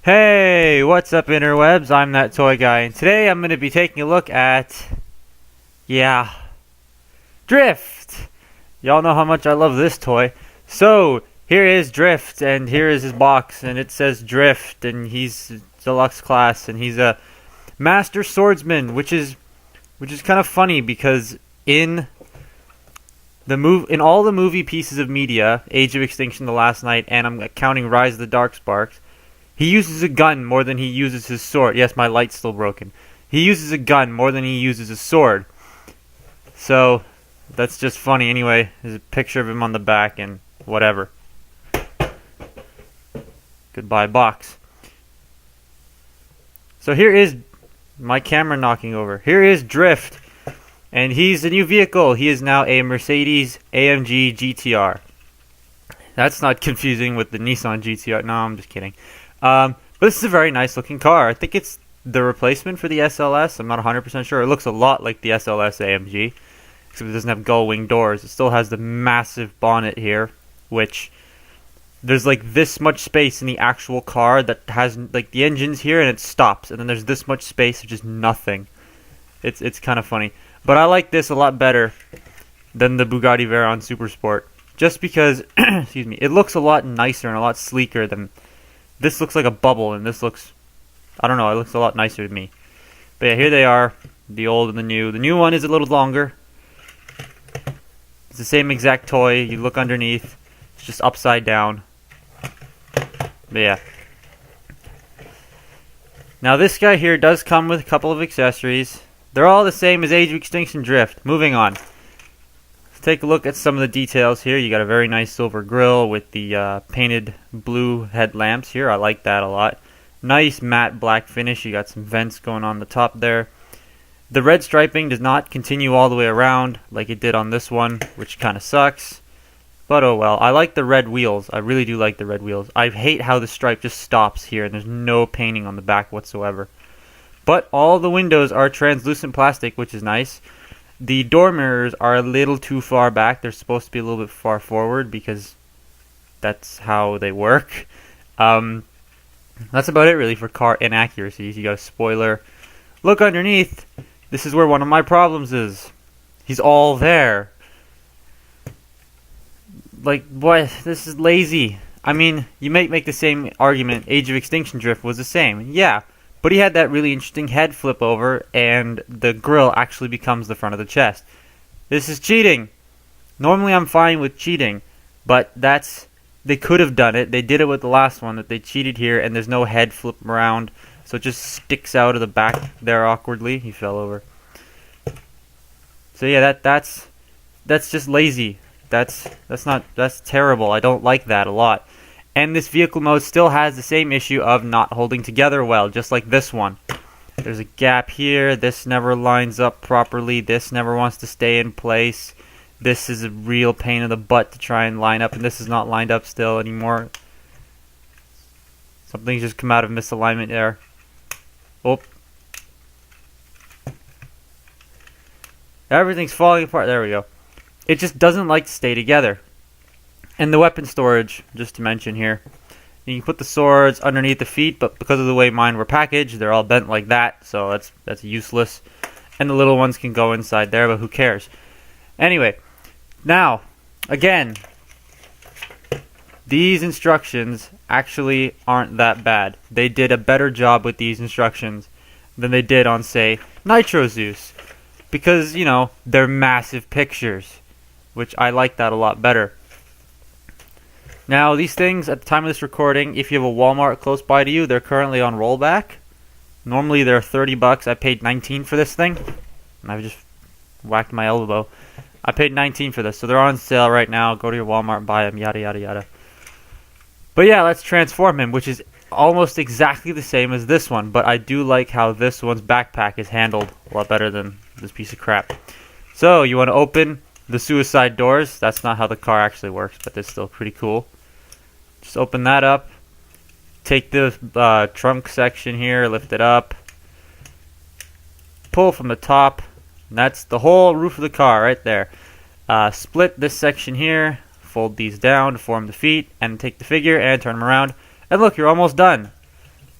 Hey, what's up interwebs? I'm that toy guy, and today I'm going to be taking a look at, Drift! Y'all know how much I love this toy. So, here is Drift, and here is his box, and it says Drift, and he's Deluxe class, and he's a Master Swordsman, which is kind of funny because in all the movie pieces of media, Age of Extinction, The Last Night, and I'm counting Rise of the Darksparks, he uses a gun more than he uses his sword. Yes, my light's still broken. He uses a gun more than he uses a sword. So, that's just funny. Anyway, there's a picture of him on the back and whatever. Goodbye, box. So here is my camera knocking over. Here is Drift. And he's a new vehicle. He is now a Mercedes AMG GTR. That's not confusing with the Nissan GTR. No, I'm just kidding. But this is a very nice looking car. I think it's the replacement for the SLS. I'm not 100% sure. It looks a lot like the SLS AMG, except it doesn't have gull wing doors. It still has the massive bonnet here, which there's like this much space in the actual car that has like the engine's here and it stops, and then there's this much space of just nothing. It's kind of funny. But I like this a lot better than the Bugatti Veyron Supersport, just because excuse me, it looks a lot nicer and a lot sleeker than this. Looks like a bubble, and this looks, I don't know, it looks a lot nicer to me. But yeah, here they are, the old and the new. The new one is a little longer. It's the same exact toy. You look underneath, it's just upside down. But yeah. Now this guy here does come with a couple of accessories. They're all the same as Age of Extinction Drift. Moving on. Let's take a look at some of the details here. You got a very nice silver grille with the painted blue headlamps here. I like that a lot. Nice matte black finish. You got some vents going on the top there. The red striping does not continue all the way around like it did on this one, which kind of sucks. But oh well. I like the red wheels. I really do like the red wheels. I hate how the stripe just stops here and there's no painting on the back whatsoever. But all the windows are translucent plastic, which is nice. The door mirrors are a little too far back. They're supposed to be a little bit far forward because that's how they work. That's about it really for car inaccuracies. You got a spoiler. Look underneath. This is where one of my problems is. He's all there. Like, what? This is lazy. I mean, you might make the same argument. Age of Extinction Drift was the same. Yeah. But he had that really interesting head flip over, and the grille actually becomes the front of the chest. This is cheating. Normally I'm fine with cheating, but they could have done it. They did it with the last one, that they cheated here, and there's no head flip around, so it just sticks out of the back there awkwardly. He fell over. So yeah, that's just lazy. That's terrible. I don't like that a lot. And this vehicle mode still has the same issue of not holding together well, just like this one. There's a gap here. This never lines up properly. This never wants to stay in place. This is a real pain in the butt to try and line up, and this is not lined up still anymore. Something's just come out of misalignment there. Oh. Everything's falling apart. There we go. It just doesn't like to stay together. And the weapon storage, just to mention here, you can put the swords underneath the feet, but because of the way mine were packaged, they're all bent like that, so that's useless. And the little ones can go inside there, but who cares? Anyway, now, again, these instructions actually aren't that bad. They did a better job with these instructions than they did on, say, Nitro Zeus. Because, you know, they're massive pictures, which I like that a lot better. Now, these things, at the time of this recording, if you have a Walmart close by to you, they're currently on rollback. Normally, they're $30. I paid $19 for this thing. And I've just whacked my elbow. I paid $19 for this, so they're on sale right now. Go to your Walmart, buy them, yada, yada, yada. But yeah, let's transform him, which is almost exactly the same as this one. But I do like how this one's backpack is handled a lot better than this piece of crap. So, you want to open the suicide doors. That's not how the car actually works, but it's still pretty cool. Just open that up. Take the trunk section here, lift it up. Pull from the top. And that's the whole roof of the car right there. Split this section here. Fold these down to form the feet. And take the figure and turn them around. And look, you're almost done.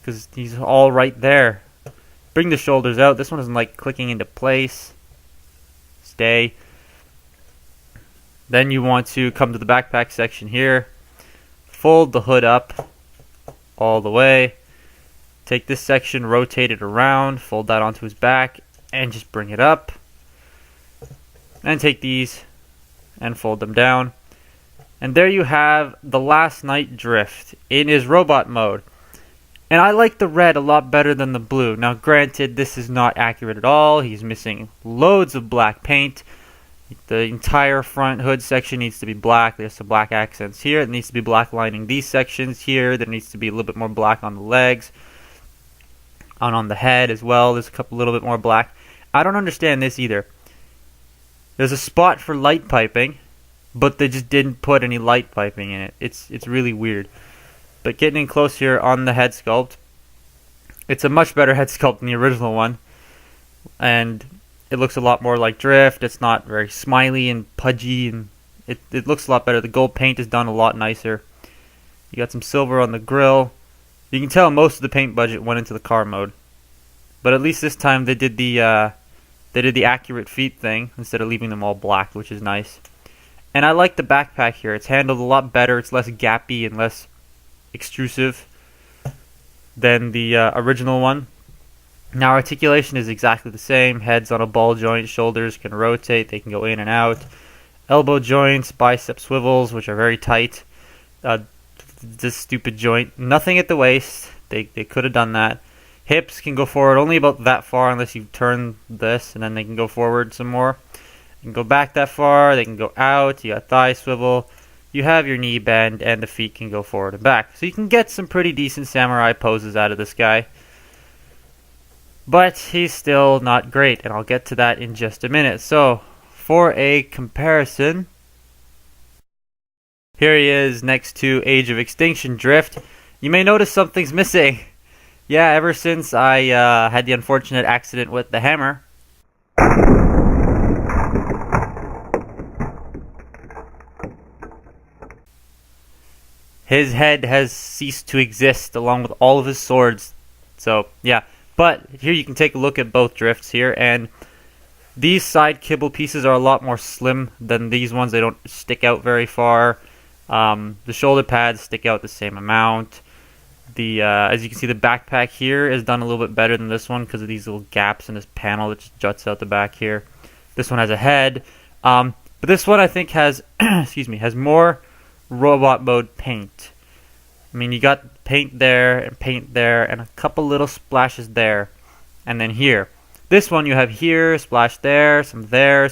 because he's all right there. Bring the shoulders out. This one doesn't like clicking into place. Stay. Then you want to come to the backpack section here. Fold the hood up all the way. Take this section, rotate it around, fold that onto his back, and just bring it up. And take these and fold them down. And there you have the Last Night Drift in his robot mode. And I like the red a lot better than the blue. Now granted, this is not accurate at all. He's missing loads of black paint. The entire front hood section needs to be black. There's some black accents here. It needs to be black lining these sections here. There needs to be a little bit more black on the legs. And on the head as well. There's a little bit more black. I don't understand this either. There's a spot for light piping, but they just didn't put any light piping in it. It's really weird. But getting in close here on the head sculpt, it's a much better head sculpt than the original one. And it looks a lot more like Drift. It's not very smiley and pudgy, and it looks a lot better. The gold paint is done a lot nicer. You got some silver on the grill. You can tell most of the paint budget went into the car mode. But at least this time they did the accurate feet thing instead of leaving them all black, which is nice. And I like the backpack here. It's handled a lot better. It's less gappy and less extrusive than the original one. Now articulation is exactly the same. Head's on a ball joint. Shoulders can rotate. They can go in and out. Elbow joints, bicep swivels, which are very tight. This stupid joint. Nothing at the waist. They could have done that. Hips can go forward only about that far unless you turn this, and then they can go forward some more. You can go back that far. They can go out. You got thigh swivel. You have your knee bend, and the feet can go forward and back. So you can get some pretty decent samurai poses out of this guy. But he's still not great, and I'll get to that in just a minute. So, for a comparison, here he is next to Age of Extinction Drift. You may notice something's missing. Yeah, ever since I had the unfortunate accident with the hammer, his head has ceased to exist along with all of his swords. So, yeah. But here you can take a look at both drifts here, and these side kibble pieces are a lot more slim than these ones. They don't stick out very far. The shoulder pads stick out the same amount. As you can see, the backpack here is done a little bit better than this one because of these little gaps in this panel that just juts out the back here. This one has a head, but this one I think has, has more robot mode paint. I mean, you got paint there, and a couple little splashes there, and then here. This one you have here, splash there, some there,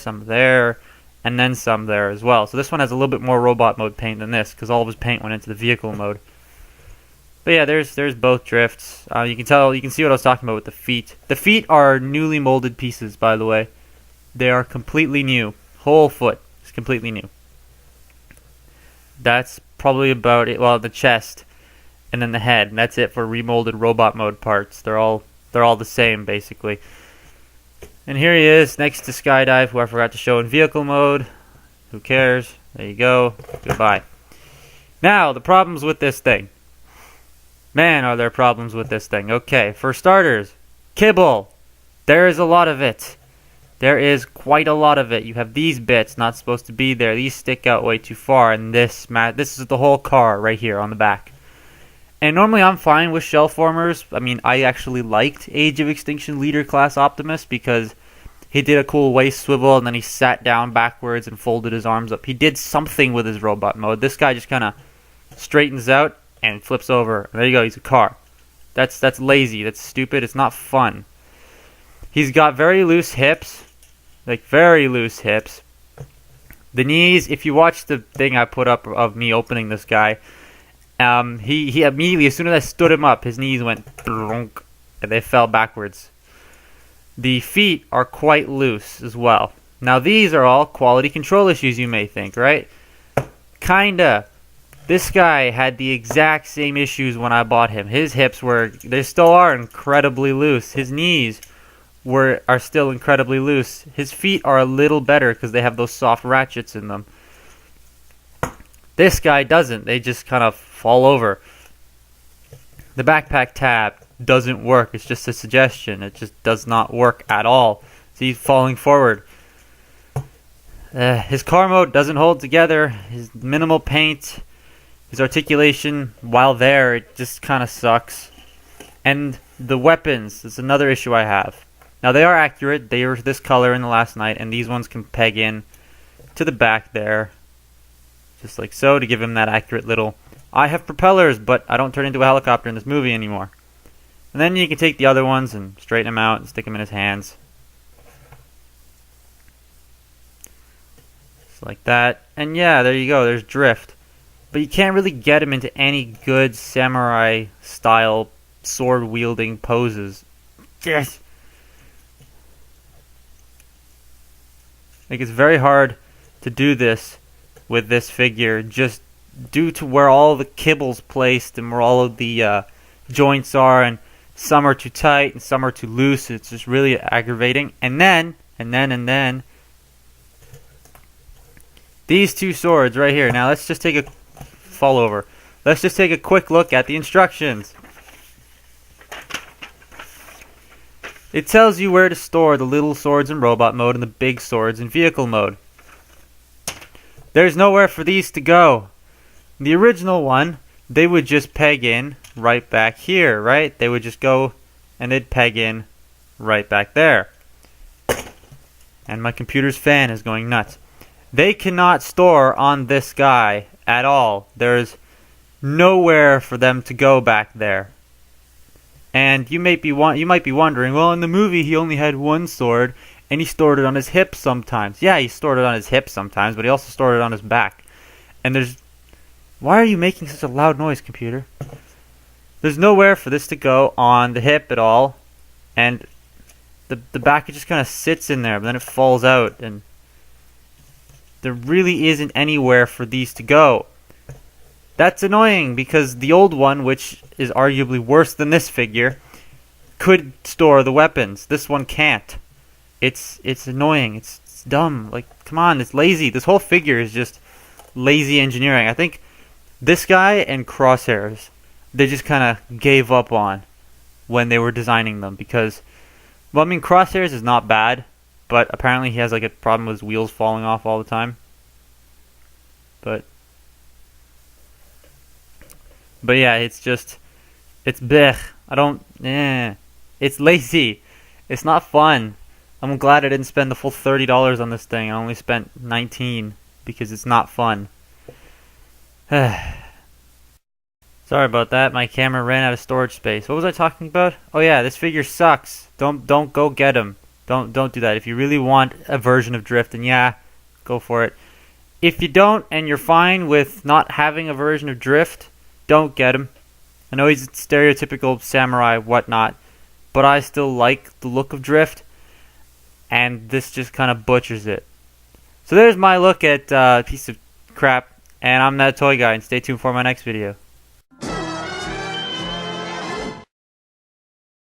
and then some there as well. So this one has a little bit more robot mode paint than this, because all of his paint went into the vehicle mode. But yeah, there's both drifts. You can see what I was talking about with the feet. The feet are newly molded pieces, by the way. They are completely new. Whole foot is completely new. That's probably about it. Well, the chest. And then the head, and that's it for remolded robot mode parts. They're all the same basically. And here he is next to Skydive, who I forgot to show in vehicle mode. Who cares? There you go. Goodbye. Now the problems with this thing. Man, are there problems with this thing. Okay, for starters, kibble. There is a lot of it. There is quite a lot of it. You have these bits not supposed to be there. These stick out way too far, and this is the whole car right here on the back. And normally I'm fine with shell formers. I mean, I actually liked Age of Extinction Leader Class Optimus because he did a cool waist swivel and then he sat down backwards and folded his arms up. He did something with his robot mode. This guy just kind of straightens out and flips over. And there you go, he's a car. That's lazy. That's stupid. It's not fun. He's got very loose hips. Like, very loose hips. The knees, if you watch the thing I put up of me opening this guy, he immediately, as soon as I stood him up, his knees went and they fell backwards. The feet are quite loose as well. Now these are all quality control issues, you may think, right? Kinda. This guy had the exact same issues when I bought him. His hips they still are incredibly loose. His knees are still incredibly loose. His feet are a little better because they have those soft ratchets in them. This guy doesn't. They just kind of fall over. The backpack tab doesn't work. It's just a suggestion. It just does not work at all. See, he's falling forward. His car mode doesn't hold together. His minimal paint, his articulation, while there, it just kind of sucks. And the weapons is another issue I have. Now, they are accurate. They were this color in the last night, and these ones can peg in to the back there, just like so, to give him that accurate little... I have propellers, but I don't turn into a helicopter in this movie anymore. And then you can take the other ones and straighten them out and stick them in his hands. Just like that. And yeah, there you go. There's Drift. But you can't really get him into any good samurai-style sword-wielding poses. Yes! Like, it's very hard to do this with this figure, just due to where all the kibble's placed and where all of the joints are, and some are too tight and some are too loose. It's just really aggravating. And then these two swords right here. Now let's just take a fall over. Let's just take a quick look at the instructions. It tells you where to store the little swords in robot mode and the big swords in vehicle mode. There's nowhere for these to go. The original one, they would just peg in right back here, right? They would just go and they'd peg in right back there. And my computer's fan is going nuts. They cannot store on this guy at all. There's nowhere for them to go back there. And you might be wondering, well, in the movie he only had one sword and he stored it on his hip sometimes. Yeah, he stored it on his hip sometimes, but he also stored it on his back. And there's... Why are you making such a loud noise, computer? There's nowhere for this to go on the hip at all. And the back, it just kind of sits in there, but then it falls out. And there really isn't anywhere for these to go. That's annoying, because the old one, which is arguably worse than this figure, could store the weapons. This one can't. It's annoying. It's dumb. Like, come on, it's lazy. This whole figure is just lazy engineering. I think this guy and Crosshairs, they just kind of gave up on when they were designing them, because, well, I mean, Crosshairs is not bad, but apparently he has like a problem with his wheels falling off all the time. But yeah, it's blech. It's lazy. It's not fun. I'm glad I didn't spend the full $30 on this thing. I only spent $19 because it's not fun. Sorry about that. My camera ran out of storage space. What was I talking about? Oh yeah, this figure sucks. Don't go get him. Don't do that. If you really want a version of Drift, then yeah, go for it. If you don't and you're fine with not having a version of Drift, don't get him. I know he's stereotypical samurai, whatnot, but I still like the look of Drift, and this just kind of butchers it. So there's my look at piece of crap, and I'm that toy guy, and stay tuned for my next video.